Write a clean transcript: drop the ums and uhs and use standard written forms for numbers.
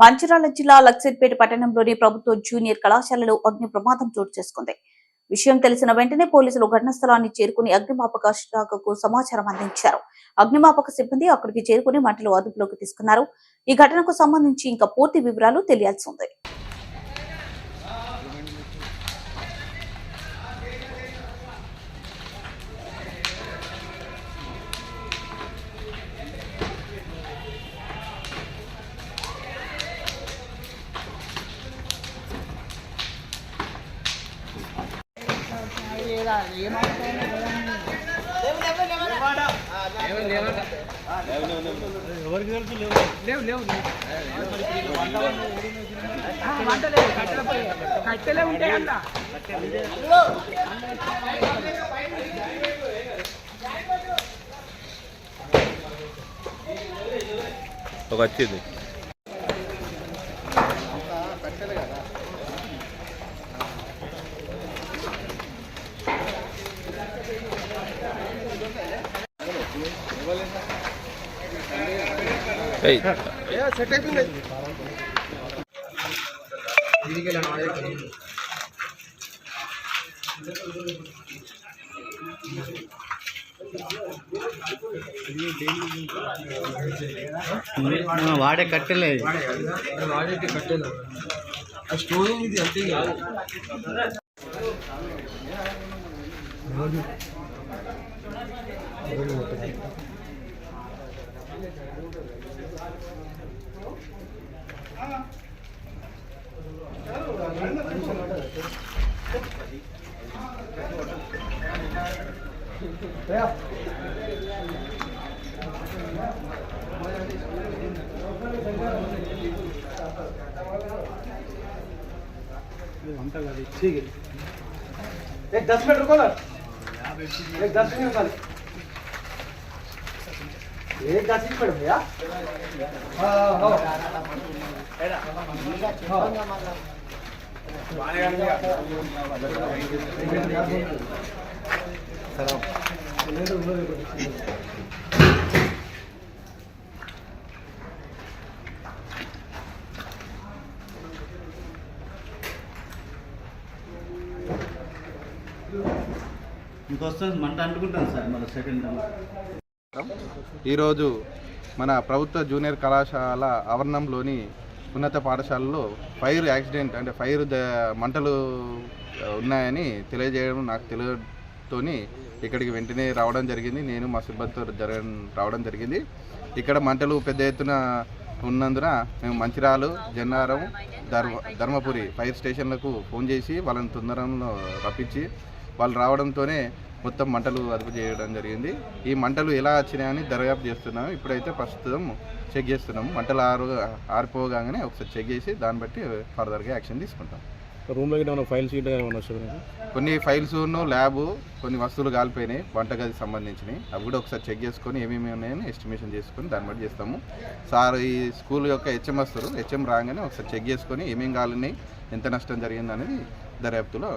మంచిర్యాల జిల్లా లక్సిర్పేట పట్టణంలోని ప్రభుత్వ జూనియర్ కళాశాలలో అగ్ని ప్రమాదం చోటు చేసుకుంది. విషయం తెలిసిన వెంటనే పోలీసులు ఘటనా స్థలాన్ని చేరుకుని అగ్నిమాపక శాఖకు సమాచారం అందించారు. అగ్నిమాపక సిబ్బంది అక్కడికి చేరుకుని మంటలు అదుపులోకి తీసుకున్నారు. ఈ ఘటనకు సంబంధించి ఇంకా పూర్తి వివరాలు తెలియాల్సి ఉంది. కట్టెలే ఉంటాయి అలా ఒక వచ్చింది సెట్ అయిపోయింది. వాడే కట్టెలే వాడేటి కట్టెలు స్టోరేజ్ ఇది అంతే ठीक है, एक 10 मिनट रुको ना, एक 10 मिनट निकाल, एक 10 मिनट भैया। हाँ ఇంకొస్తుంది మంట అంటుకుంటాను సార్ మన సెకండ్ టైం. ఈరోజు మన ప్రభుత్వ జూనియర్ కళాశాల ఆవరణంలోని ఉన్నత పాఠశాలలో ఫైర్ యాక్సిడెంట్ అంటే మంటలు ఉన్నాయని తెలియజేయడం నాకు తెలియతోని ఇక్కడికి వెంటనే రావడం జరిగింది. నేను మా సిబ్బందితో రావడం జరిగింది. ఇక్కడ మంటలు పెద్ద ఎత్తున ఉన్నందున మేము మంచిర్యాల, జన్నారం, ధర్మపురి ఫైర్ స్టేషన్లకు ఫోన్ చేసి వాళ్ళని తొందరలో రప్పించి వాళ్ళు రావడంతోనే మొత్తం మంటలు అదుపు చేయడం జరిగింది. ఈ మంటలు ఎలా వచ్చినాయని దర్యాప్తు చేస్తున్నాము. ఇప్పుడైతే ప్రస్తుతం చెక్ చేస్తున్నాము. మంటలు ఆరిపోగానే ఒకసారి చెక్ చేసి దాన్ని బట్టి ఫర్దర్గా యాక్షన్ తీసుకుంటాం. రూమ్లో ఫైల్స్ కొన్ని ఫైల్స్ ల్యాబ్ కొన్ని వస్తువులు కాలిపోయినాయి వంటగదికి సంబంధించినవి. అవి కూడా ఒకసారి చెక్ చేసుకొని ఏమేమి ఉన్నాయని ఎస్టిమేషన్ చేసుకొని దాన్ని బట్టి చేస్తాము. సార్ ఈ స్కూల్ యొక్క హెచ్ఎం వస్తారు, హెచ్ఎం రాగానే ఒకసారి చెక్ చేసుకొని ఏమేమి కాలినాయి, ఎంత నష్టం జరిగింది అనేది దర్యాప్తులో